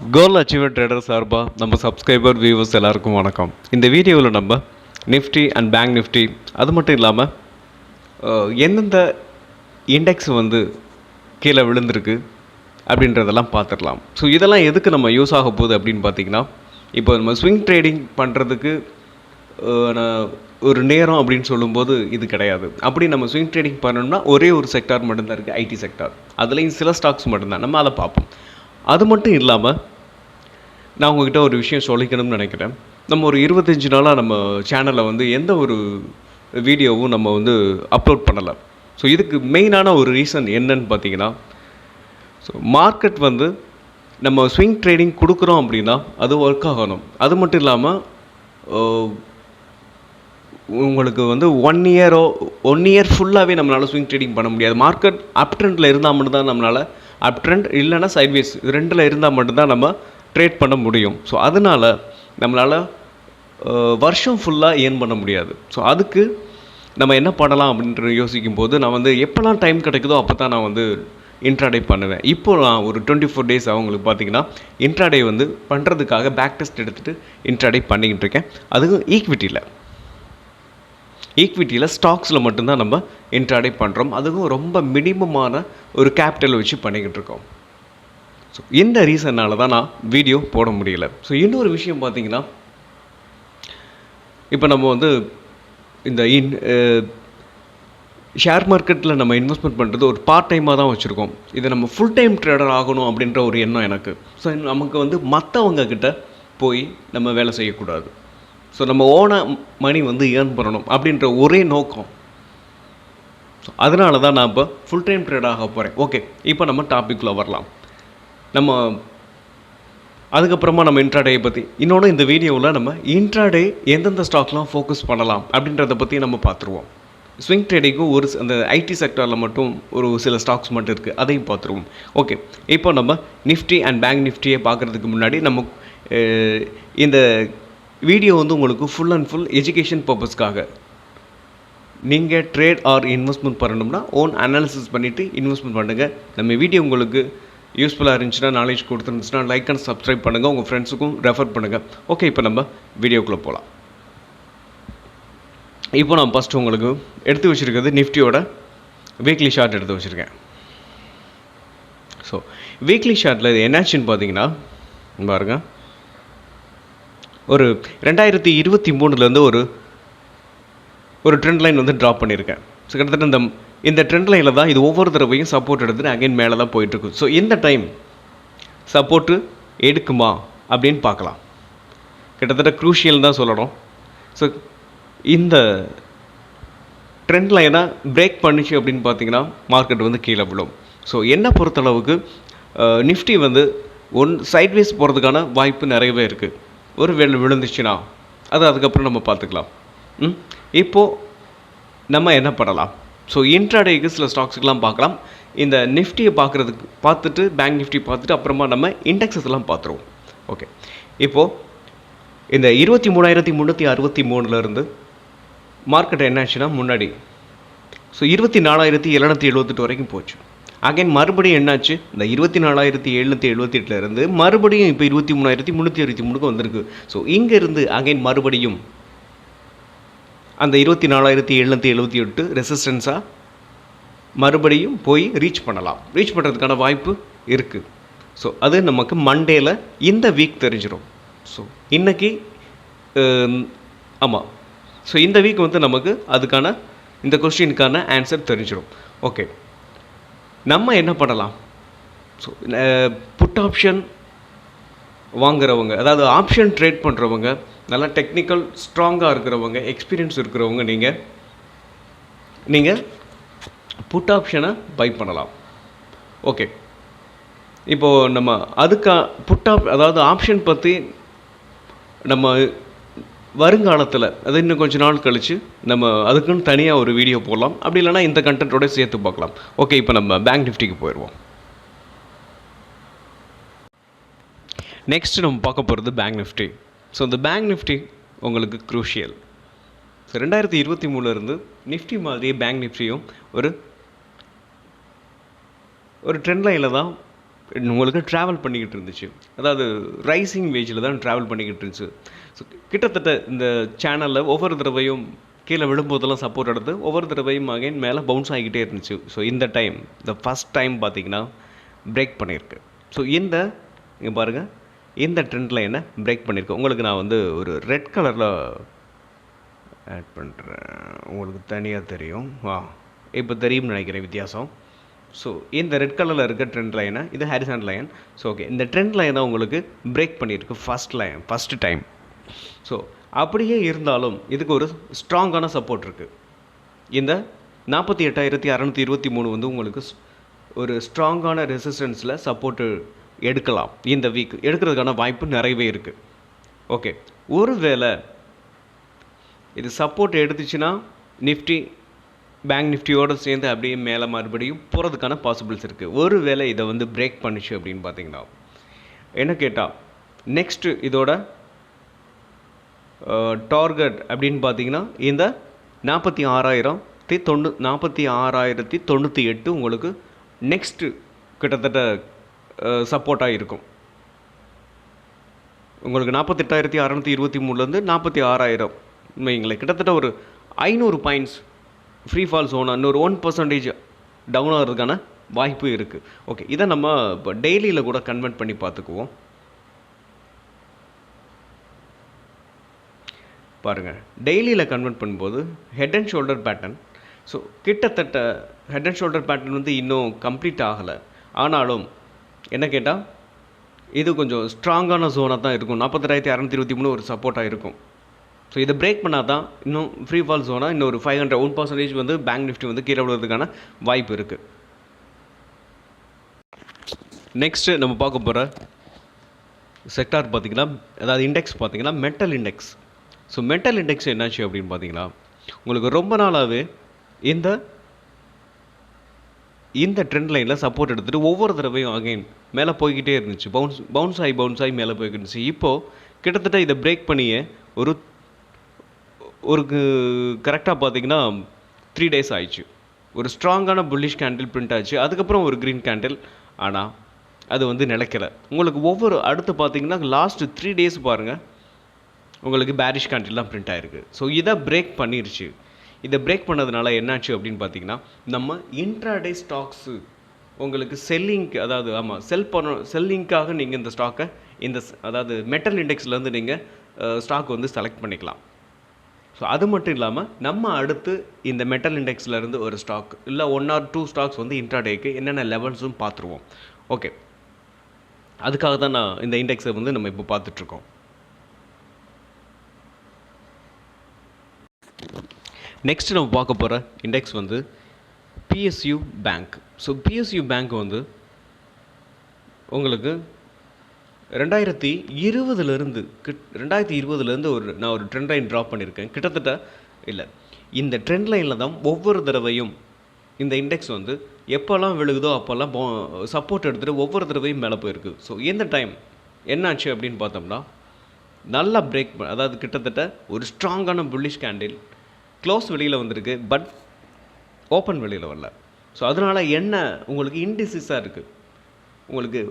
கோல் achiever trader சார்பாக நம்ம subscriber viewers எல்லாருக்கும் வணக்கம். இந்த வீடியோவில் நம்ம நிஃப்டி அண்ட் பேங்க் நிஃப்டி அது மட்டும் இல்லாமல் எந்தெந்த இண்டெக்ஸ் கீழே விழுந்திருக்கு அப்படின்றதெல்லாம் பார்த்துடலாம். ஸோ இதெல்லாம் எதுக்கு நம்ம யூஸ் ஆக போகுது அப்படின்னு பார்த்தீங்கன்னா, இப்போ நம்ம ஸ்விங் ட்ரேடிங் பண்ணுறதுக்கு ஒரு நேரம் அப்படின்னு சொல்லும்போது இது கிடையாது. அப்படி நம்ம ஸ்விங் ட்ரேடிங் பண்ணணும்னா ஒரே ஒரு செக்டார் மட்டும்தான் இருக்குது, ஐடி செக்டார். அதுலேயும் சில ஸ்டாக்ஸ் மட்டும்தான் நம்ம அதை பார்ப்போம். அது மட்டும் இல்லாமல் நான் உங்கள்கிட்ட ஒரு விஷயம் சொல்லிக்கணும்னு நினைக்கிறேன். நம்ம ஒரு 25 நாளாக நம்ம சேனலில் எந்த ஒரு வீடியோவும் நம்ம அப்லோட் பண்ணலை. ஸோ இதுக்கு மெயினான ஒரு ரீசன் என்னன்னு பார்த்தீங்கன்னா, ஸோ மார்க்கெட் நம்ம ஸ்விங் ட்ரேடிங் கொடுக்குறோம் அப்படின்னா அது ஒர்க் ஆகணும். அது மட்டும் இல்லாமல் உங்களுக்கு 1 இயர் ஃபுல்லாகவே நம்மளால் ஸ்விங் ட்ரேடிங் பண்ண முடியாது. மார்க்கெட் அப் ட்ரெண்டில் இருந்தால் மட்டும்தான் நம்மளால், அப் ட்ரெண்ட் இல்லைனா சைட்வேஸ், இது ரெண்டில் இருந்தால் மட்டும்தான் நம்ம ட்ரேட் பண்ண முடியும். ஸோ அதனால் நம்மளால் வருஷம் ஃபுல்லாக ஏர்ன் பண்ண முடியாது. ஸோ அதுக்கு நம்ம என்ன பண்ணலாம் அப்படின்ற யோசிக்கும் போது, நான் எப்போல்லாம் டைம் கிடைக்குதோ அப்போ தான் நான் இன்ட்ராடே பண்ணுவேன். இப்போ நான் ஒரு 24 டேஸ் அவங்களுக்கு பார்த்தீங்கன்னா இன்ட்ராடே பண்ணுறதுக்காக பேக் டெஸ்ட் எடுத்துகிட்டு இன்ட்ராடே பண்ணிக்கிட்டு இருக்கேன். அதுவும் ஈக்விட்டியில் ஸ்டாக்ஸில் மட்டும்தான் நம்ம இன்ட்ராடே பண்ணுறோம். அதுவும் ரொம்ப மினிமமான ஒரு கேபிட்டல் வச்சு பண்ணிக்கிட்டு இருக்கோம். ஸோ இந்த ரீசனால் தான் நான் வீடியோ போட முடியல. ஸோ இன்னொரு விஷயம் பார்த்தீங்கன்னா, இப்போ நம்ம இந்த ஷேர் மார்க்கெட்டில் நம்ம இன்வெஸ்ட்மெண்ட் பண்ணுறது ஒரு பார்ட் டைமாக தான் வச்சுருக்கோம். இதை நம்ம ஃபுல் டைம் ட்ரேடர் ஆகணும் அப்படின்ற ஒரு எண்ணம் எனக்கு. ஸோ நமக்கு மற்றவங்க கிட்ட போய் நம்ம வேலை செய்யக்கூடாது. ஸோ நம்ம ஓனாக மணி ஏர்ன் பண்ணணும் அப்படின்ற ஒரே நோக்கம். ஸோ அதனால தான் நான் இப்போ ஃபுல் டைம் ட்ரேட் ஆக போகிறேன். ஓகே, இப்போ நம்ம டாப்பிக்கில் வரலாம். நம்ம அதுக்கப்புறமா நம்ம இன்ட்ராடேயை பற்றி இன்னொன்று இந்த வீடியோவில் நம்ம இன்ட்ராடே எந்தெந்த ஸ்டாக்லாம் ஃபோக்கஸ் பண்ணலாம் அப்படின்றத பற்றி நம்ம பார்த்துருவோம். ஸ்விங் ட்ரேடிங்கும் அந்த ஐடி செக்டரில் மட்டும் ஒரு சில ஸ்டாக்ஸ் மட்டும் இருக்குது, அதையும் பார்த்துருவோம். ஓகே, இப்போ நம்ம நிஃப்டி அண்ட் பேங்க் நிஃப்டியை பார்க்குறதுக்கு முன்னாடி நம்ம இந்த வீடியோ உங்களுக்கு ஃபுல் அண்ட் ஃபுல் எஜுகேஷன் பர்பஸ்க்காக. நீங்கள் ட்ரேட் ஆர் இன்வெஸ்ட்மெண்ட் பண்ணணும்னா ஓன் அனாலிசிஸ் பண்ணிவிட்டு இன்வெஸ்ட்மெண்ட் பண்ணுங்கள். நம்ம வீடியோ உங்களுக்கு யூஸ்ஃபுல்லாக இருந்துச்சுன்னா, நாலேஜ் கொடுத்துருந்துச்சுன்னா லைக் அண்ட் சப்ஸ்கிரைப் பண்ணுங்கள், உங்கள் ஃப்ரெண்ட்ஸுக்கும் ரெஃபர் பண்ணுங்கள். ஓகே, இப்போ நம்ம வீடியோக்குள்ளே போகலாம். இப்போ நான் ஃபஸ்ட்டு உங்களுக்கு எடுத்து வச்சுருக்கிறது நிஃப்டியோட வீக்லி ஷார்ட் எடுத்து வச்சுருக்கேன். ஸோ வீக்லி ஷார்ட்டில் இது என்னாச்சுன்னு பார்த்தீங்கன்னா, பாருங்கள், ஒரு 2023 ஒரு ட்ரெண்ட் லைன் ட்ராப் பண்ணியிருக்கேன். ஸோ கிட்டத்தட்ட இந்த ட்ரெண்ட் லைனில் தான் இது ஒவ்வொரு தடவையும் சப்போர்ட் எடுத்துட்டு அகைன் மேலே தான் போயிட்டுருக்கு. ஸோ இந்த டைம் சப்போர்ட்டு எடுக்குமா அப்படின்னு பார்க்கலாம். கிட்டத்தட்ட க்ரூஷியல் தான் சொல்லணும். ஸோ இந்த ட்ரெண்ட் லைனை பிரேக் பண்ணிச்சு அப்படின்னு பார்த்தீங்கன்னா மார்க்கெட் கீழே விழும். ஸோ என்னை பொறுத்தளவுக்கு நிஃப்டி சைட்வேஸ் போகிறதுக்கான வாய்ப்பு நிறையவே இருக்குது. ஒரு விழுந்துச்சுன்னா அதுக்கப்புறம் நம்ம பார்த்துக்கலாம். இப்போது நம்ம என்ன பண்ணலாம்? ஸோ இன்ட்ராடேக்கு சில ஸ்டாக்ஸுக்கெலாம் பார்க்கலாம். இந்த நிஃப்டியை பார்த்துட்டு பேங்க் நிஃப்டி பார்த்துட்டு அப்புறமா நம்ம இண்டெக்ஸஸ் எல்லாம் பார்த்துருவோம். ஓகே, இப்போது இந்த 23,363 மார்க்கெட் என்னாச்சுன்னா முன்னாடி ஸோ 24,778 வரைக்கும் போச்சு. அகைன் மறுபடியும் என்னாச்சு, இந்த 24,778 மறுபடியும் இப்போ 23,363 வந்திருக்கு. ஸோ இங்கேருந்து அகைன் மறுபடியும் அந்த 24,778 ரெசிஸ்டன்ஸாக மறுபடியும் போய் ரீச் பண்ணலாம். ரீச் பண்ணுறதுக்கான வாய்ப்பு இருக்குது. ஸோ அது நமக்கு மண்டேல இந்த வீக் தெரிஞ்சிடும். ஸோ இன்றைக்கி ஆமாம், ஸோ இந்த வீக் நமக்கு அதுக்கான இந்த கொஸ்டினுக்கான ஆன்சர் தெரிஞ்சிடும். ஓகே, நம்ம என்ன பண்ணலாம்? ஸோ புட் ஆப்ஷன் வாங்குறவங்க, அதாவது ஆப்ஷன் ட்ரேட் பண்ணுறவங்க, நல்லா டெக்னிக்கல் ஸ்ட்ராங்காக இருக்கிறவங்க, எக்ஸ்பீரியன்ஸ் இருக்கிறவங்க, நீங்கள் புட் ஆப்ஷனை பை பண்ணலாம். ஓகே, இப்போது நம்ம அதாவது ஆப்ஷன் பற்றி நம்ம வருங்காலத்தில், அது இன்னும் கொஞ்சம் நாள் கழித்து நம்ம அதுக்குன்னு தனியாக ஒரு வீடியோ போடலாம். அப்படி இல்லைனா இந்த கண்டென்ட்டோட சேர்த்து பார்க்கலாம். ஓகே, இப்போ நம்ம பேங்க் நிஃப்டிக்கு போயிடுவோம். நெக்ஸ்ட் நம்ம பார்க்க போகிறது பேங்க் நிஃப்டி. ஸோ இந்த பேங்க் நிஃப்டி உங்களுக்கு க்ரூஷியல். ஸோ 2023 நிஃப்டி மாதிரியே பேங்க் நிஃப்டியும் ஒரு ட்ரெண்ட் லைனில் தான் உங்களுக்கு ட்ராவல் பண்ணிக்கிட்டு இருந்துச்சு. அதாவது ரைசிங் வேஜில் தான் ட்ராவல் பண்ணிக்கிட்டு இருந்துச்சு. ஸோ கிட்டத்தட்ட இந்த சேனலில் ஒவ்வொரு தடவையும் கீழே விழும்போதெல்லாம் சப்போர்ட் எடுத்து ஒவ்வொரு தடவையும் அகைன் மேலே பவுன்ஸ் ஆகிக்கிட்டே இருந்துச்சு. ஸோ இந்த டைம் இந்த ஃபஸ்ட் டைம் பார்த்தீங்கன்னா பிரேக் பண்ணியிருக்கு. ஸோ இங்கே பாருங்கள், இந்த ட்ரெண்ட் லைனை பிரேக் பண்ணியிருக்கு. உங்களுக்கு நான் வந்து ஒரு ரெட் கலரில் ஆட் பண்ணுறேன், உங்களுக்கு தனியாக தெரியும். இப்போ தெரியும்னு நினைக்கிறேன் வித்தியாசம். ஸோ இந்த ரெட் கலரில் இருக்க ட்ரெண்ட் லைனை, இது ஹாரிசான்டல் லைன். ஸோ ஓகே, இந்த ட்ரெண்ட் லைனை உங்களுக்கு பிரேக் பண்ணியிருக்கு ஃபஸ்ட்டு டைம். ஸோ அப்படியே இருந்தாலும் இதுக்கு ஒரு ஸ்ட்ராங்கான சப்போர்ட் இருக்குது. இந்த 48,623 வந்து உங்களுக்கு ஒரு ஸ்ட்ராங்கான ரெசிஸ்டன்ஸில் சப்போர்ட்டு எடுக்கலாம். இந்த வீக் எடுக்கிறதுக்கான வாய்ப்பு நிறையவே இருக்குது. ஓகே, ஒருவேளை இது சப்போர்ட் எடுத்துச்சுன்னா நிஃப்டி பேங்க் நிஃப்டியோடு சேர்ந்து அப்படியே மேலே மறுபடியும் போகிறதுக்கான பாசிபிள்ஸ் இருக்குது. ஒருவேளை இதை வந்து பிரேக் பண்ணிச்சு அப்படின்னு பார்த்தீங்கன்னா, என்ன கேட்டால் நெக்ஸ்ட்டு இதோட டார்கெட் அப்படின்னு பார்த்தீங்கன்னா இந்த 46,098 உங்களுக்கு நெக்ஸ்ட்டு கிட்டத்தட்ட சப்போர்ட்டாக இருக்கும். உங்களுக்கு 48,623 46,000 வைங்களேன், கிட்டத்தட்ட ஒரு 500 பாயிண்ட்ஸ் ஃப்ரீ ஃபால் ஜோனாக இன்னொரு 1% டவுன் ஆகிறதுக்கான வாய்ப்பு இருக்குது. ஓகே, இதை நம்ம இப்போ டெய்லியில் கூட கன்வெர்ட் பண்ணி பார்த்துக்குவோம். பாருங்கள், டெய்லியில் கன்வெர்ட் பண்ணும்போது head and shoulder pattern. So கிட்டத்தட்ட ஹெட் அண்ட் ஷோல்டர் பேட்டர்ன் வந்து இன்னும் கம்ப்ளீட் ஆகலை. ஆனாலும் என்ன கேட்டால் இது கொஞ்சம் ஸ்ட்ராங்கான ஜோனாக தான் இருக்கும். 48,623 ஒரு சப்போர்ட்டாக இருக்கும். ஸோ இதை பிரேக் பண்ணால் தான் இன்னும் ஃப்ரீ ஃபால் ஜோனாக இன்னும் ஒரு 1% வந்து பேங்க் நிஃப்டி வந்து கீழே விடுறதுக்கான வாய்ப்பு இருக்குது. நெக்ஸ்ட்டு நம்ம பார்க்க போகிற செக்டார் பார்த்திங்கன்னா, அதாவது இண்டெக்ஸ் பார்த்திங்கன்னா metal index. So metal index என்னாச்சு அப்படின்னு பார்த்தீங்கன்னா, உங்களுக்கு ரொம்ப நாளாகவே இந்த ட்ரெண்ட் லைனில் சப்போர்ட் எடுத்துகிட்டு ஒவ்வொரு தடவையும் அகைன் மேலே போய்கிட்டே இருந்துச்சு. பவுன்ஸ் ஆகி மேலே போய்கிட்டு இருந்துச்சு. இப்போது கிட்டத்தட்ட இதை பிரேக் பண்ணியே ஒரு கரெக்டாக பார்த்தீங்கன்னா 3 days ஆயிடுச்சு. ஒரு ஸ்ட்ராங்கான புல்லிஷ் கேண்டில் பிரிண்ட் ஆச்சு. அதுக்கப்புறம் ஒரு க்ரீன் கேண்டில், ஆனால் அது வந்து நிலைக்கலை. உங்களுக்கு ஒவ்வொரு அடுத்து பார்த்தீங்கன்னா லாஸ்ட்டு 3 days பாருங்கள், உங்களுக்கு பேரிஷ் கேண்டில் தான் பிரிண்ட் ஆகிருக்கு. ஸோ இதை பிரேக் பண்ணிருச்சு. இதை பிரேக் பண்ணதுனால என்னாச்சு அப்படின்னு பார்த்தீங்கன்னா, நம்ம இன்ட்ராடே ஸ்டாக்ஸு உங்களுக்கு செல்லிங்க்கு, அதாவது செல்லிங்க்காக நீங்கள் இந்த ஸ்டாக்கை அதாவது மெட்டல் இண்டெக்ஸ்லேருந்து நீங்கள் ஸ்டாக் வந்து செலக்ட் பண்ணிக்கலாம். ஸோ அது மட்டும் இல்லாமல் நம்ம அடுத்து இந்த மெட்டல் இண்டெக்ஸ்லேருந்து ஒரு ஸ்டாக் இல்லை 1 or 2 ஸ்டாக்ஸ் வந்து இன்ட்ராடேக்கு என்னென்ன லெவல்ஸும் பார்த்துருவோம். ஓகே, அதுக்காக தான் நான் இந்த இண்டெக்ஸை வந்து நம்ம இப்போ பார்த்துட்ருக்கோம். நெக்ஸ்ட் நம்ம பார்க்க போகிற இண்டெக்ஸ் வந்து PSU bank. So PSU bank வந்து உங்களுக்கு 2020 நான் ஒரு ட்ரெண்ட் லைன் ட்ராப் பண்ணியிருக்கேன். கிட்டத்தட்ட இல்லை, இந்த ட்ரெண்ட் லைனில் தான் ஒவ்வொரு தடவையும் இந்த இண்டெக்ஸ் வந்து எப்போல்லாம் விழுகுதோ அப்போல்லாம் சப்போர்ட் எடுத்துகிட்டு ஒவ்வொரு தடவையும் மேலே போயிருக்கு. ஸோ இந்த டைம் என்னாச்சு அப்படின்னு பார்த்தோம்னா, நல்லா பிரேக் அதாவது கிட்டத்தட்ட ஒரு ஸ்ட்ராங்கான புல்லிஷ் கேண்டில் க்ளோஸ் வெளியில் வந்திருக்கு, பட் ஓப்பன் வெளியில் வரல. ஸோ அதனால் என்ன உங்களுக்கு இன்டிசிஸாக இருக்குது. உங்களுக்கு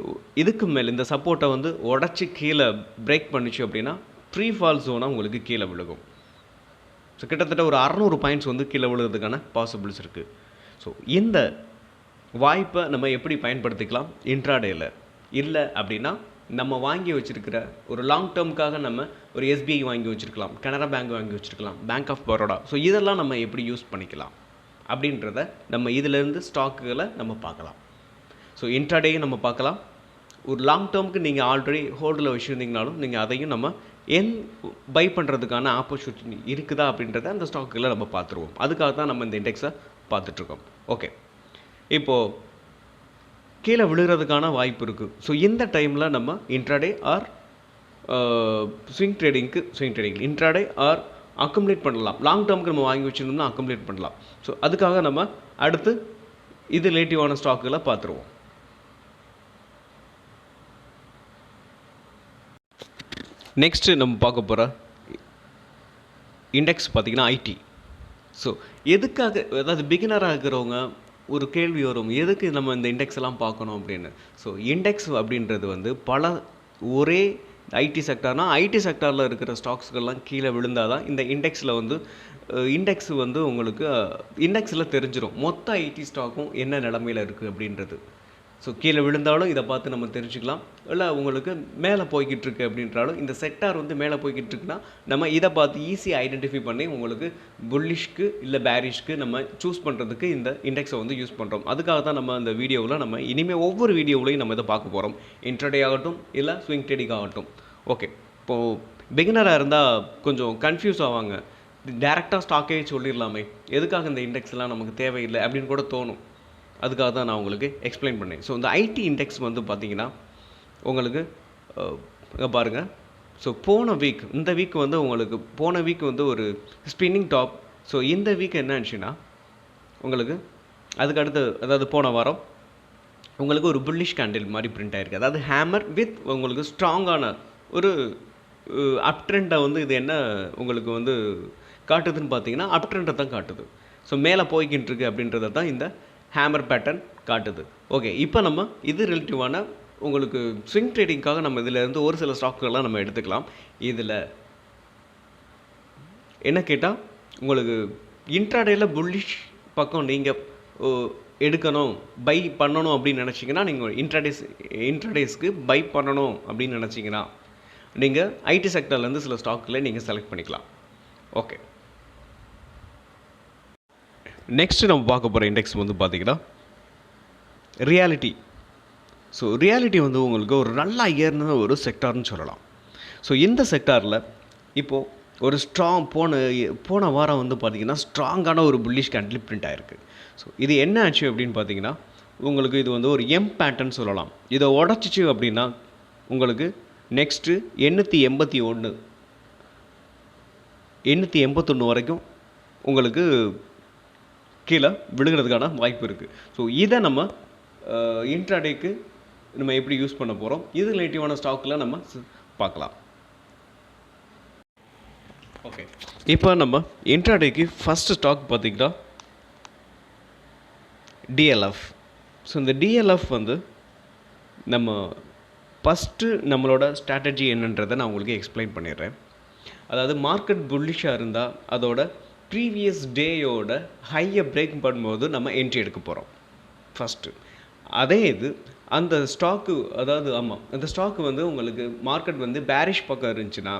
இதுக்கு மேலே இந்த சப்போர்ட்டை வந்து உடச்சி கீழே பிரேக் பண்ணிச்சு அப்படின்னா ஃப்ரீ ஃபால் ஜோனாக உங்களுக்கு கீழே விழுகும். ஸோ கிட்டத்தட்ட ஒரு 600 பாயிண்ட்ஸ் வந்து கீழே விழுகிறதுக்கான பாசிபிள்ஸ் இருக்குது. ஸோ இந்த வாய்ப்பை நம்ம எப்படி பயன்படுத்திக்கலாம் இன்ட்ராடேயில்? இல்லை அப்படின்னா நம்ம வாங்கி வச்சுருக்கிற ஒரு லாங் டேர்முக்காக நம்ம ஒரு எஸ்பிஐ வாங்கி வச்சுருக்கலாம், கனரா பேங்க் வாங்கி வச்சுருக்கலாம், பேங்க் ஆஃப் பரோடா. ஸோ இதெல்லாம் நம்ம எப்படி யூஸ் பண்ணிக்கலாம் அப்படின்றத நம்ம இதிலேருந்து ஸ்டாக்குகளை நம்ம பார்க்கலாம். ஸோ இன்ட்ராடேயும் நம்ம பார்க்கலாம். ஒரு லாங் டேர்முக்கு நீங்கள் ஆல்ரெடி ஹோல்டில் வச்சுருந்தீங்கனாலும் நீங்கள் அதையும் நம்ம பை பண்ணுறதுக்கான ஆப்பர்ச்சுனிட்டி இருக்குதா அப்படின்றத அந்த ஸ்டாக்குகளை நம்ம பார்த்துருவோம். அதுக்காக தான் நம்ம இந்த இண்டெக்ஸை பார்த்துட்ருக்கோம். ஓகே, இப்போது கீழே விழுகிறதுக்கான வாய்ப்பு இருக்குது. ஸோ இந்த டைமில் நம்ம intraday or swing trading intraday or accumulate பண்ணலாம். லாங் டேர்முக்கு நம்ம வாங்கி வச்சுருந்தோம்னா அக்குமுலேட் பண்ணலாம். ஸோ அதுக்காக நம்ம அடுத்து இது ரிலேட்டிவான ஸ்டாக்குகளை பார்த்துருவோம். நெக்ஸ்ட்டு நம்ம பார்க்க போகிற இண்டெக்ஸ் பார்த்திங்கன்னா ஐடி. ஸோ எதுக்காக, அதாவது பிகினராக இருக்கிறவங்க ஒரு கேள்வி வரும், எதுக்கு நம்ம இந்த இண்டெக்ஸ் எல்லாம் பார்க்கணும் அப்படின்னு. ஸோ இண்டெக்ஸ் அப்படின்றது வந்து பல ஒரே ஐடி செக்டார்னா ஐடி செக்டாரில் இருக்கிற ஸ்டாக்ஸ்கள்லாம் கீழே விழுந்தால் தான் இந்த இண்டெக்ஸில் வந்து இண்டெக்ஸ் வந்து உங்களுக்கு இண்டெக்ஸில் தெரிஞ்சிடும் மொத்த ஐடி ஸ்டாக்கும் என்ன நிலமையில் இருக்குது அப்படின்றது. ஸோ கீழே விழுந்தாலும் இதை பார்த்து நம்ம தெரிஞ்சுக்கலாம். இல்லை உங்களுக்கு மேலே போய்கிட்டு இருக்கு அப்படின்றாலும் இந்த செக்டார் வந்து மேலே போய்கிட்டு இருக்குன்னா நம்ம இதை பார்த்து ஈஸியாக ஐடென்டிஃபை பண்ணி உங்களுக்கு புல்லிஷ்க்கு இல்லை பேரிஷ்க்கு நம்ம சூஸ் பண்ணுறதுக்கு இந்த இண்டெக்ஸை வந்து யூஸ் பண்ணுறோம். அதுக்காக தான் நம்ம இந்த வீடியோவில் நம்ம இனிமேல் ஒவ்வொரு வீடியோவிலையும் நம்ம இதை பார்க்க போகிறோம். இன்ட்ராடே ஆகட்டும் இல்லை ஸ்விங் ட்ரேடிங் ஆகட்டும். ஓகே, இப்போது பிகினராக இருந்தால் கொஞ்சம் கன்ஃபியூஸ் ஆவாங்க. டேரெக்டாக ஸ்டாக்கே சொல்லிடலாமே, எதுக்காக இந்த இண்டெக்ஸ்லாம் நமக்கு தேவையில்லை அப்படின்னு கூட தோணும். அதுக்காக தான் நான் உங்களுக்கு எக்ஸ்பிளைன் பண்ணேன். ஸோ இந்த ஐடி இண்டெக்ஸ் வந்து பார்த்திங்கன்னா உங்களுக்கு பாருங்கள். ஸோ போன வீக் இந்த வீக் வந்து உங்களுக்கு போன வீக் வந்து ஒரு ஸ்பின்னிங் டாப். ஸோ இந்த வீக் என்ன ஆச்சுன்னா உங்களுக்கு அதுக்கு அடுத்து அதாவது போன வாரம் உங்களுக்கு ஒரு புல்லிஷ் கேண்டில் மாதிரி பிரிண்ட் ஆகிருக்கு. அதாவது ஹேமர் வித் உங்களுக்கு ஸ்ட்ராங்கான ஒரு அப் ட்ரெண்டை வந்து இது என்ன உங்களுக்கு வந்து காட்டுதுன்னு பார்த்தீங்கன்னா அப் ட்ரெண்டை தான் காட்டுது. ஸோ மேலே போய்கிட்டு இருக்கு அப்படின்றத தான் இந்த ஹேமர் பேட்டர்ன் காட்டுது. ஓகே, இப்போ நம்ம இது ரிலேட்டிவான உங்களுக்கு ஸ்விங் ட்ரேடிங்காக நம்ம இதிலேருந்து ஒரு சில ஸ்டாக்குகள்லாம் நம்ம எடுத்துக்கலாம். இதில் என்ன கேட்டால் உங்களுக்கு இன்ட்ராடேயில் புல்லிஷ் பக்கம் நீங்கள் எடுக்கணும் பை பண்ணணும் அப்படின்னு நினச்சிங்கன்னா நீங்கள் இன்ட்ராடேஸ்க்கு பை பண்ணணும் அப்படின்னு நினச்சிங்கன்னா நீங்கள் ஐடி செக்டர்லேருந்து சில ஸ்டாக்கில் நீங்கள் செலக்ட் பண்ணிக்கலாம். ஓகே, நெக்ஸ்ட்டு நம்ம பார்க்க போகிற இண்டெக்ஸ் வந்து பார்த்திங்கன்னா ரியாலிட்டி. ஸோ ரியாலிட்டி வந்து உங்களுக்கு ஒரு நல்லா ஏறின ஒரு செக்டார்னு சொல்லலாம். ஸோ இந்த செக்டாரில் இப்போது ஒரு போன வாரம் வந்து பார்த்திங்கன்னா ஸ்ட்ராங்கான ஒரு புல்லிஷ் கேண்டில் பிரிண்ட் ஆகிருக்கு. ஸோ இது என்ன ஆச்சு அப்படின்னு பார்த்தீங்கன்னா உங்களுக்கு இது வந்து ஒரு எம் பேட்டர்ன் சொல்லலாம். இதை உடச்சிச்சு அப்படின்னா உங்களுக்கு நெக்ஸ்ட்டு 881 வரைக்கும் உங்களுக்கு கீழே விழுகிறதுக்கான வாய்ப்பு இருக்குது. ஸோ இதை நம்ம இன்ட்ராடேக்கு நம்ம எப்படி யூஸ் பண்ண போகிறோம், இது ரிலேட்டிவான ஸ்டாக்கில் நம்ம பார்க்கலாம். ஓகே, இப்போ நம்ம இன்ட்ராடேக்கு ஃபஸ்ட்டு ஸ்டாக் பார்த்திங்கன்னா டிஎல்எஃப். ஸோ இந்த டிஎல்எஃப் வந்து நம்ம ஃபஸ்ட்டு நம்மளோட ஸ்ட்ராட்டஜி என்னன்றதை நான் உங்களுக்கு எக்ஸ்பிளைன் பண்ணிடுறேன். அதாவது மார்க்கெட் புல்லிஷாக இருந்தால் அதோட ப்ரீவியஸ் டேயோட ஹையை பிரேக் பண்ணும்போது நம்ம என்ட்ரி எடுக்க போகிறோம் ஃபஸ்ட்டு. அதே இது அந்த ஸ்டாக்கு அதாவது அந்த ஸ்டாக்கு வந்து உங்களுக்கு மார்க்கெட் வந்து பேரிஷ் பக்கம் இருந்துச்சுன்னா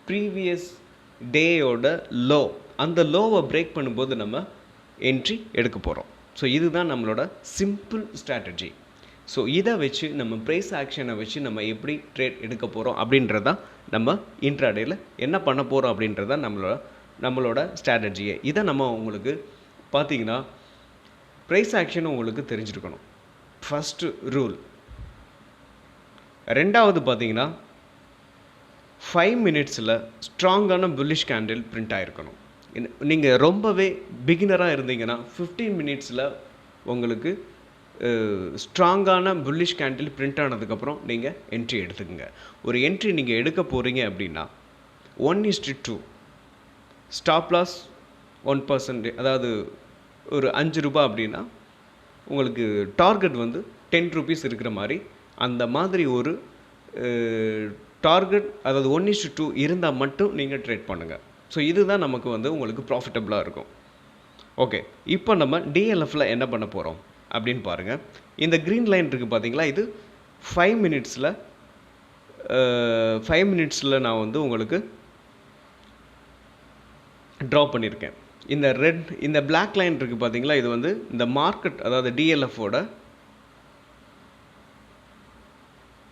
ப்ரீவியஸ் டேயோட லோ அந்த லோவை பிரேக் பண்ணும்போது நம்ம என்ட்ரி எடுக்க போகிறோம். ஸோ இதுதான் நம்மளோட சிம்பிள் ஸ்ட்ராட்டஜி. ஸோ இதை வச்சு நம்ம ப்ரைஸ் ஆக்ஷனை வச்சு நம்ம எப்படி ட்ரேட் எடுக்க போகிறோம் அப்படின்றதான் நம்ம இன்ட்ராடேயில் என்ன பண்ண போகிறோம் அப்படின்றதான் நம்மளோட ஸ்ட்ராட்டஜியை. இதை நம்ம உங்களுக்கு பார்த்தீங்கன்னா ப்ரைஸ் ஆக்ஷன் உங்களுக்கு தெரிஞ்சிருக்கணும் ஃபஸ்ட்டு ரூல். ரெண்டாவது பார்த்தீங்கன்னா 5 மினிட்ஸில் ஸ்ட்ராங்கான புல்லிஷ் கேண்டில் பிரிண்ட் ஆகிருக்கணும். நீங்கள் ரொம்பவே பிகினராக இருந்தீங்கன்னா 15 மினிட்ஸில் உங்களுக்கு ஸ்ட்ராங்கான புல்லிஷ் கேண்டில் பிரிண்ட் ஆனதுக்கப்புறம் நீங்கள் என்ட்ரி எடுத்துக்கோங்க. ஒரு என்ட்ரி நீங்கள் எடுக்க போகிறீங்க அப்படின்னா 1:2 ஸ்டாப் லாஸ் 1%, அதாவது ஒரு 5 ரூபா அப்படின்னா உங்களுக்கு டார்கெட் வந்து 10 rupees இருக்கிற மாதிரி அந்த மாதிரி ஒரு டார்கெட், அதாவது 1:2 இருந்தால் மட்டும் நீங்கள் ட்ரேட் பண்ணுங்கள். ஸோ இதுதான் நமக்கு வந்து உங்களுக்கு ப்ராஃபிட்டபுளாக இருக்கும். ஓகே, இப்போ நம்ம டிஎல்எஃப்பில் என்ன பண்ண போகிறோம் அப்படின்னு பாருங்கள். இந்த க்ரீன் லைன் இருக்குது பார்த்தீங்களா, இது 5 மினிட்ஸில் நான் வந்து உங்களுக்கு ட்ரா பண்ணியிருக்கேன். இந்த பிளாக் லைன் இருக்குது பார்த்தீங்களா, இது வந்து இந்த மார்க்கெட் அதாவது டிஎல்எஃபோட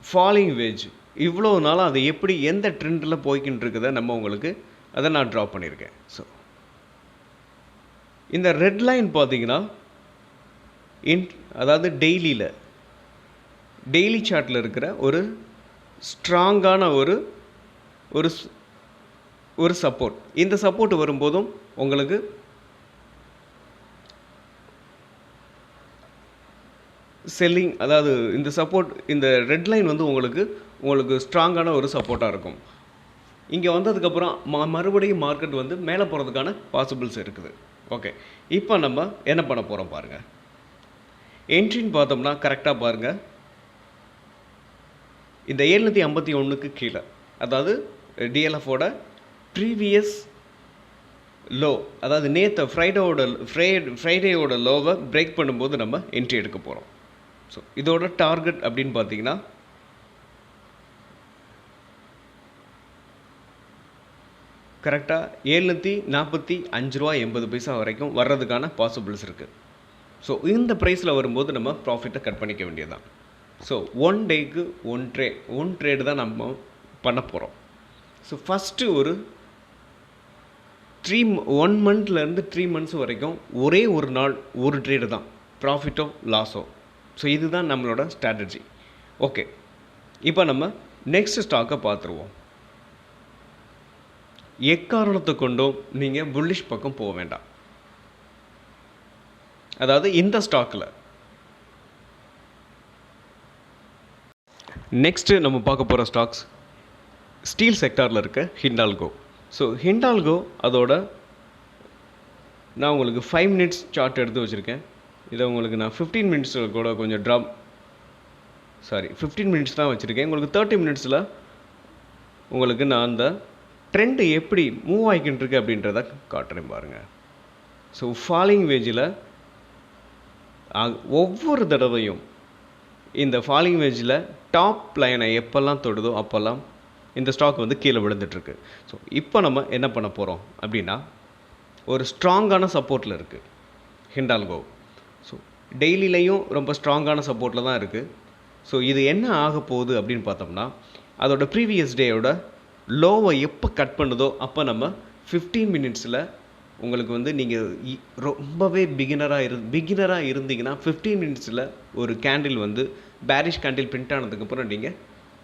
ஃபாலிங் வேஜ். இவ்வளோ நாளாக அது எப்படி எந்த ட்ரெண்டில் போய்கிட்டு இருக்குதை நம்ம உங்களுக்கு அதை நான் ட்ரா பண்ணியிருக்கேன். ஸோ இந்த ரெட் லைன் பார்த்தீங்கன்னா அதாவது டெய்லி சார்ட்டில் இருக்கிற ஒரு ஸ்ட்ராங்கான ஒரு சப்போர்ட். இந்த சப்போர்ட் வரும்போதும் உங்களுக்கு செல்லிங், அதாவது இந்த சப்போர்ட், இந்த ரெட் லைன் வந்து உங்களுக்கு ஸ்ட்ராங்கான ஒரு சப்போர்ட்டாக இருக்கும். இங்கே வந்ததுக்கப்புறம் மறுபடியும் மார்க்கெட் வந்து மேலே போகிறதுக்கான பாசிபிள்ஸ் இருக்குது. ஓகே, இப்போ நம்ம என்ன பண்ண போகிறோம் பாருங்கள். என்ட்ரின்னு பார்த்தோம்னா கரெக்டாக பாருங்கள், இந்த 751க்கு கீழே, அதாவது டிஎல்எஃபோட ப்ரீவியஸ் லோ, அதாவது நேற்று ஃப்ரைடேயோட லோவை பிரேக் பண்ணும்போது நம்ம என்ட்ரி எடுக்க போகிறோம். ஸோ இதோட டார்கெட் அப்படின்னு பார்த்தீங்கன்னா கரெக்டாக 745 ரூபா 80 பைசா வரைக்கும் வர்றதுக்கான பாசிபிள்ஸ் இருக்குது. ஸோ இந்த ப்ரைஸில் வரும்போது நம்ம ப்ராஃபிட்டை கட் பண்ணிக்க வேண்டியது தான். ஸோ ஒன் டேக்கு ஒன் ட்ரேடு தான் நம்ம பண்ண போகிறோம். ஸோ ஃபஸ்ட்டு ஒரு 1 மந்த்லேருந்து 3 மந்த்ஸ் வரைக்கும் ஒரே ஒரு நாள் ஒரு ட்ரேடு தான், ப்ராஃபிட்டோ லாஸோ. ஸோ இதுதான் நம்மளோட ஸ்ட்ராட்டஜி. ஓகே, இப்போ நம்ம நெக்ஸ்ட் ஸ்டாக்கை பார்த்துருவோம். எக்காரணத்தை கொண்டும் நீங்கள் புல்லிஷ் பக்கம் போக வேண்டாம். அதாவது இந்த ஸ்டாக்கில் நெக்ஸ்ட்டு நம்ம பார்க்க போகிற ஸ்டாக்ஸ் ஸ்டீல் செக்டாரில் இருக்க ஹிண்டால்கோ. ஸோ ஹிண்டால்கோ அதோட நான் உங்களுக்கு 5 மினிட்ஸ் சார்ட் எடுத்து வச்சுருக்கேன். இதை உங்களுக்கு நான் 15 மினிட்ஸில் கூட கொஞ்சம் 15 மினிட்ஸ் தான் வச்சுருக்கேன். உங்களுக்கு 30 மினிட்ஸில் உங்களுக்கு நான் அந்த ட்ரெண்டு எப்படி மூவ் ஆகிக்கிட்டு இருக்கு அப்படின்றத காட்டுறேன் பாருங்கள். ஸோ ஃபாலிங் வேஜில் ஒவ்வொரு தடவையும் இந்த ஃபாலிங் வேஜில் டாப் லைனை எப்போல்லாம் தொடுதோ அப்போல்லாம் இந்த ஸ்டாக் வந்து கீழே விழுந்துட்டுருக்கு. ஸோ இப்போ நம்ம என்ன பண்ண போகிறோம் அப்படின்னா, ஒரு ஸ்ட்ராங்கான சப்போர்ட்டில் இருக்குது ஹிண்டால்கோ. ஸோ டெய்லிலையும் ரொம்ப ஸ்ட்ராங்கான சப்போர்ட்டில் தான் இருக்குது. ஸோ இது என்ன ஆக போகுது அப்படின்னு பார்த்தோம்னா, அதோட ப்ரீவியஸ் டேயோட லோவை எப்போ கட் பண்ணுதோ அப்போ நம்ம 15 மினிட்ஸில் உங்களுக்கு வந்து நீங்கள் ரொம்பவே பிகினராக இருந்தீங்கன்னா 15 மினிட்ஸில் ஒரு கேண்டில் வந்து பேரிஷ் கேண்டில் பிரிண்ட் ஆனதுக்கப்புறம் நீங்கள்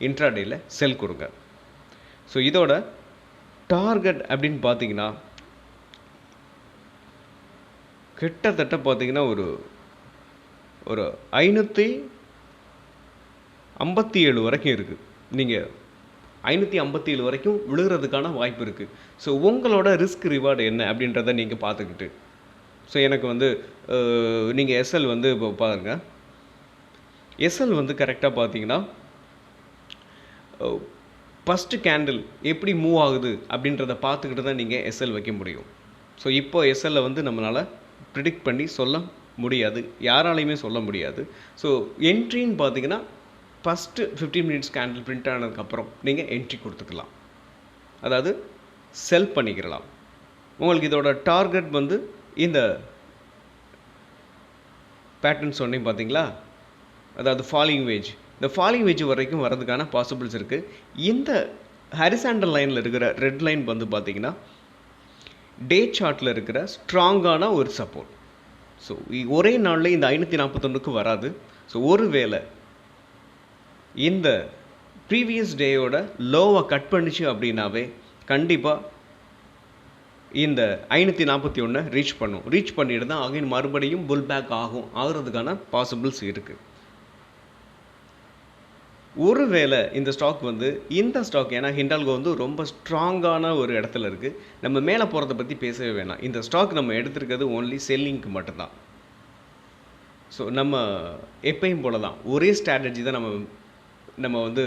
இன்ட்ராடேயில் செல் கொடுங்க. ஸோ இதோட டார்கெட் அப்படின்னு பார்த்தீங்கன்னா கிட்டத்தட்ட பார்த்தீங்கன்னா ஒரு 557 வரைக்கும் இருக்குது. நீங்கள் 557 வரைக்கும் விழுகிறதுக்கான வாய்ப்பு இருக்குது. ஸோ உங்களோட ரிஸ்க் ரிவார்டு என்ன அப்படின்றத நீங்கள் பார்த்துக்கிட்டு, ஸோ எனக்கு வந்து நீங்கள் எஸ்எல் வந்து இப்போ பாருங்கள், எஸ்எல் வந்து கரெக்டாக பார்த்தீங்கன்னா ஃபஸ்ட்டு கேண்டில் எப்படி மூவ் ஆகுது அப்படின்றத பார்த்துக்கிட்டு தான் நீங்கள் எஸ்எல் வைக்க முடியும். ஸோ இப்போ எஸ்எல்லை வந்து நம்மளால் ப்ரிடிக்ட் பண்ணி சொல்ல முடியாது, யாராலையுமே சொல்ல முடியாது. ஸோ என்ட்ரின்னு பார்த்தீங்கன்னா ஃபஸ்ட்டு 15 மினிட்ஸ் கேண்டில் பிரிண்ட் ஆனதுக்கப்புறம் நீங்கள் என்ட்ரி கொடுத்துக்கலாம், அதாவது செல் பண்ணிக்கலாம். உங்களுக்கு இதோட டார்கெட் வந்து இந்த பேட்டர்ன் சொன்னேன் பார்த்தீங்களா, அதாவது ஃபாலிங் வேஜ், இந்த ஃபாலிங் வேஜ் வரைக்கும் வரதுக்கான பாசிபிள்ஸ் இருக்குது. இந்த ஹரிசாண்டல் லைனில் இருக்கிற ரெட் லைன் வந்து பார்த்திங்கன்னா டே சார்ட்டில் இருக்கிற ஸ்ட்ராங்கான ஒரு சப்போர்ட். ஸோ ஒரே நாளில் இந்த 541க்கு வராது. ஸோ ஒரு வேளை இந்த ப்ரீவியஸ் டேயோட லோவை கட் பண்ணிச்சு அப்படின்னாவே கண்டிப்பாக இந்த 541 ரீச் பண்ணிட்டு தான் அகைன் மறுபடியும் புல் பேக் ஆகிறதுக்கான பாசிபிள்ஸ் இருக்குது. ஒருவேளை இந்த ஸ்டாக் வந்து இந்த ஸ்டாக், ஏன்னா ஹிண்டால்கோ வந்து ரொம்ப ஸ்ட்ராங்கான ஒரு இடத்துல இருக்குது, நம்ம மேலே போகிறத பற்றி பேசவே வேணாம். இந்த ஸ்டாக் நம்ம எடுத்துருக்கிறது ஓன்லி செல்லிங்க்கு மட்டும்தான். ஸோ நம்ம எப்பயும் போல தான் ஒரே ஸ்ட்ராட்டஜி தான் நம்ம வந்து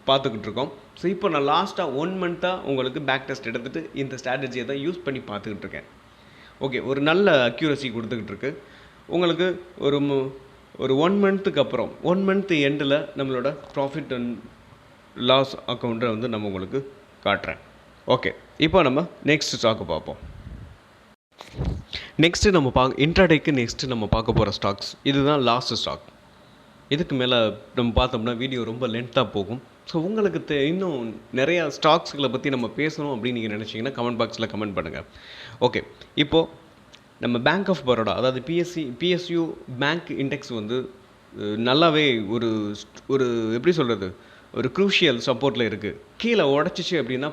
பார்த்துக்கிட்டு இருக்கோம். ஸோ இப்போ நான் லாஸ்ட்டாக 1 மந்த்தாக உங்களுக்கு பேக் டெஸ்ட் எடுத்துகிட்டு இந்த ஸ்ட்ராட்டஜியை தான் யூஸ் பண்ணி பார்த்துக்கிட்டு இருக்கேன். ஓகே, ஒரு நல்ல அக்யூரசி கொடுத்துக்கிட்டு இருக்கு. உங்களுக்கு ஒரு 1 மந்த்துக்கு அப்புறம் 1 மந்த் எண்டில் நம்மளோட ப்ராஃபிட் அண்ட் லாஸ் அக்கௌண்ட்டை வந்து நம்ம உங்களுக்கு காட்டுறேன். ஓகே, இப்போ நம்ம நெக்ஸ்ட் ஸ்டாக்கு பார்ப்போம். நெக்ஸ்ட்டு நம்ம இன்ட்ராடேக்கு நெக்ஸ்ட்டு நம்ம பார்க்க போகிற ஸ்டாக்ஸ் இதுதான் லாஸ்ட் ஸ்டாக். இதுக்கு மேலே நம்ம பார்த்தோம்னா வீடியோ ரொம்ப லென்த்தாக போகும். ஸோ உங்களுக்கு இன்னும் நிறையா ஸ்டாக்ஸ்களை பற்றி நம்ம பேசணும் அப்படின்னு நீங்கள் நினச்சிங்கன்னா கமெண்ட் பாக்ஸில் கமெண்ட் பண்ணுங்கள். ஓகே, இப்போது நம்ம பேங்க் ஆஃப் பரோடா, அதாவது பிஎஸ்யூ பேங்க் இண்டெக்ஸ் வந்து நல்லாவே ஒரு எப்படி சொல்கிறது, ஒரு க்ரூஷியல் சப்போர்ட்டில் இருக்குது. கீழே உடச்சிச்சு அப்படின்னா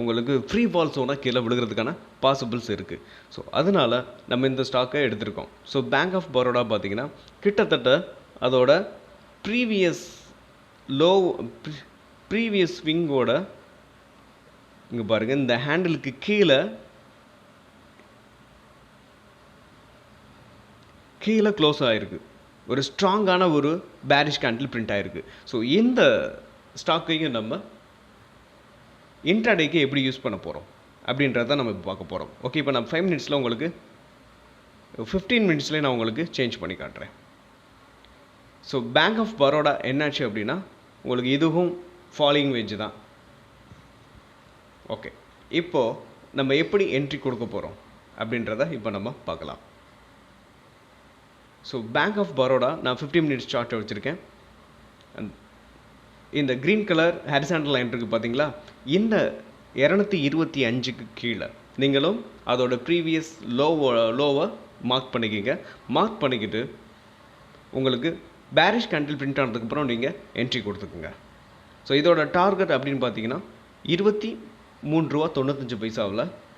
உங்களுக்கு ஃப்ரீ ஃபால் சோனாக கீழே விழுகிறதுக்கான பாசிபிள்ஸ் இருக்குது. ஸோ அதனால் நம்ம இந்த ஸ்டாக்கை எடுத்திருக்கோம். ஸோ பேங்க் ஆஃப் பரோடா பார்த்திங்கன்னா கிட்டத்தட்ட அதோட ப்ரீவியஸ் ஸ்விங்கோட இங்கே பாருங்கள், இந்த ஹேண்டிலுக்கு கீழே க்ளோஸ் ஆகிருக்கு. ஒரு ஸ்ட்ராங்கான ஒரு பேரிஷ் கேண்டில் பிரிண்ட் ஆகிருக்கு. ஸோ இந்த ஸ்டாக்கையும் நம்ம இன்ட்ராடேக்கு எப்படி யூஸ் பண்ண போகிறோம் அப்படின்றத நம்ம இப்போ பார்க்க போகிறோம். ஓகே, இப்போ நான் 5 மினிட்ஸில் உங்களுக்கு 15 மினிட்ஸ்லேயே நான் உங்களுக்கு சேஞ்ச் பண்ணி காட்டுறேன். ஸோ பேங்க் ஆஃப் பரோடா என்னாச்சு அப்படின்னா உங்களுக்கு இதுவும் ஃபாலோயிங் வெஜ் தான். ஓகே, இப்போது நம்ம எப்படி என்ட்ரி கொடுக்க போகிறோம் அப்படின்றத இப்போ நம்ம பார்க்கலாம். ஸோ பேங்க் ஆஃப் பரோடா நான் 15 மினிட்ஸ் சார்ட்டை வச்சுருக்கேன். இந்த க்ரீன் கலர் ஹாரிசாண்டல் லைன் இருக்குது பார்த்தீங்களா, இந்த 225க்கு கீழே நீங்களும் அதோட ப்ரீவியஸ் லோவை மார்க் பண்ணிக்கிங்க. மார்க் பண்ணிக்கிட்டு உங்களுக்கு பேரிஷ் கேண்டில் பிரிண்ட் ஆனதுக்கப்புறம் நீங்கள் என்ட்ரி கொடுத்துக்குங்க. ஸோ இதோட டார்கெட் அப்படின்னு பார்த்தீங்கன்னா 23.95 ரூபா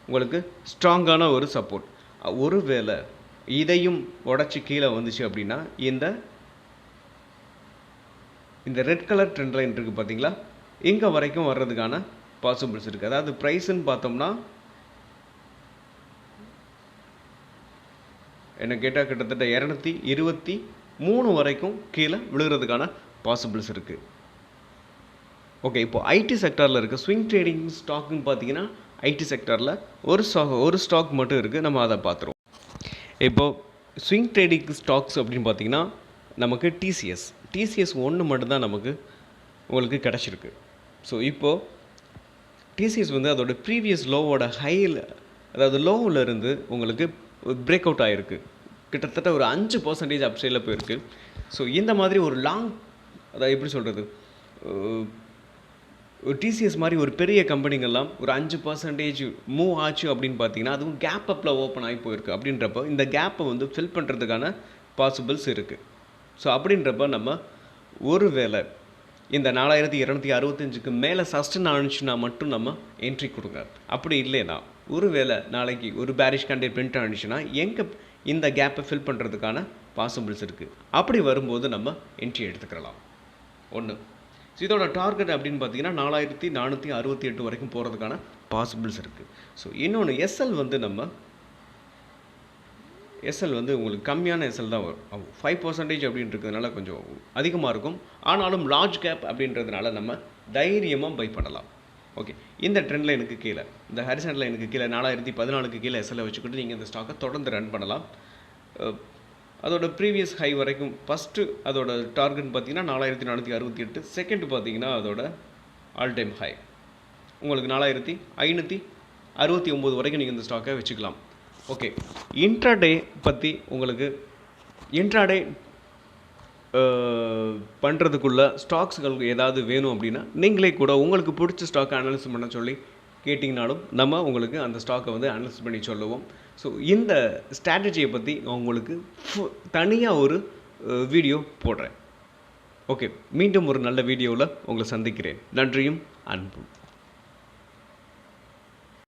உங்களுக்கு ஸ்ட்ராங்கான ஒரு சப்போர்ட். ஒரு வேளை இதையும் உடச்சி கீழே வந்துச்சு அப்படின்னா இந்த ரெட் கலர் ட்ரெண்ட் லைன் இருக்குது பார்த்தீங்களா, இங்கே வரைக்கும் வர்றதுக்கான பாசிபிள்ஸ் இருக்குது. அதாவது ப்ரைஸுன்னு பார்த்தோம்னா என்ன கேட்டால் கிட்டத்தட்ட 223 வரைக்கும் கீழே விழுகிறதுக்கான பாசிபிள்ஸ் இருக்குது. ஓகே, இப்போது ஐடி செக்டாரில் இருக்க ஸ்விங் ட்ரேடிங் ஸ்டாக்குன்னு பார்த்தீங்கன்னா ஐடி செக்டாரில் ஒரு ஸ்டாக் மட்டும் இருக்குது. நம்ம அதை பார்த்துருவோம். இப்போது ஸ்விங் ட்ரேடிங் ஸ்டாக்ஸ் அப்படின்னு பார்த்தீங்கன்னா நமக்கு டிசிஎஸ் ஒன்று மட்டும்தான் நமக்கு உங்களுக்கு கிடச்சிருக்கு. ஸோ இப்போது டிசிஎஸ் வந்து அதோட ப்ரீவியஸ் லோவோட அதாவது லோவில் இருந்து உங்களுக்கு பிரேக் அவுட் ஆகிருக்கு. கிட்டத்தட்ட ஒரு 5% அப்சைடில் போயிருக்கு. ஸோ இந்த மாதிரி ஒரு அதாவது எப்படி சொல்கிறது, ஒரு டிசிஎஸ் மாதிரி ஒரு பெரிய கம்பெனிங்கெல்லாம் ஒரு 5% மூவ் ஆச்சு அப்படின்னு பார்த்தீங்கன்னா அதுவும் கேப் அப்பில் ஓப்பன் ஆகி போயிருக்கு. அப்படின்றப்போ இந்த கேப்பை வந்து ஃபில் பண்ணுறதுக்கான பாசிபிள்ஸ் இருக்குது. ஸோ அப்படின்றப்ப நம்ம ஒரு வேளை இந்த 4265க்கு மேலே சஸ்டன் ஆனிச்சுன்னா மட்டும் நம்ம என்ட்ரி கொடுங்க. அப்படி இல்லைன்னா ஒரு வேளை நாளைக்கு ஒரு பேரிஷ் கேண்டில் பிரிண்ட் ஆனிச்சுன்னா எங்கே இந்த கேப்பை ஃபில் பண்ணுறதுக்கான பாசிபிள்ஸ் இருக்குது. அப்படி வரும்போது நம்ம என்ட்ரி எடுத்துக்கலாம். ஒன்று. ஸோ இதோட டார்கெட் அப்படின்னு பார்த்தீங்கன்னா 4468 வரைக்கும் போகிறதுக்கான பாசிபிள்ஸ் இருக்குது. ஸோ இன்னொன்று எஸ்எல் வந்து உங்களுக்கு கம்மியான எஸ்எல் தான் வரும். 5% அப்படின்றதுனால கொஞ்சம் அதிகமாக இருக்கும். ஆனாலும் லார்ஜ் கேப் அப்படின்றதுனால நம்ம தைரியமாக பை பண்ணலாம். ஓகே, இந்த ட்ரெண்ட் லைனுக்கு கீழே, இந்த ஹாரிசாண்டல் லைனுக்கு கீழே 4014க்கு கீழே எஸ்எல்லை வச்சுக்கிட்டு நீங்கள் இந்த ஸ்டாக்கை தொடர்ந்து ரன் பண்ணலாம். அதோட ப்ரீவியஸ் ஹை வரைக்கும் ஃபஸ்ட்டு அதோட டார்கெட் பார்த்தீங்கன்னா 4468, செகண்ட் பார்த்தீங்கன்னா அதோட ஆல் டைம் ஹை உங்களுக்கு 4569 வரைக்கும் நீங்கள் இந்த ஸ்டாக்கை வச்சுக்கலாம். ஓகே, இன்ட்ராடே பற்றி உங்களுக்கு இன்ட்ராடே பண்ணுறதுக்குள்ள ஸ்டாக்ஸ்களுக்கு ஏதாவது வேணும் அப்படின்னா நீங்களே கூட உங்களுக்கு பிடிச்ச ஸ்டாக்கை அனலைஸ் பண்ண சொல்லி கேட்டிங்கனாலும் நம்ம உங்களுக்கு அந்த ஸ்டாக்கை வந்து அனலைஸ் பண்ணி சொல்லுவோம். ஸோ இந்த ஸ்ட்ராட்டஜியை பற்றி உங்களுக்கு தனியாக ஒரு வீடியோ போடுறேன். ஓகே, மீண்டும் ஒரு நல்ல வீடியோவில் உங்களை சந்திக்கிறேன். நன்றியும் அன்பும்.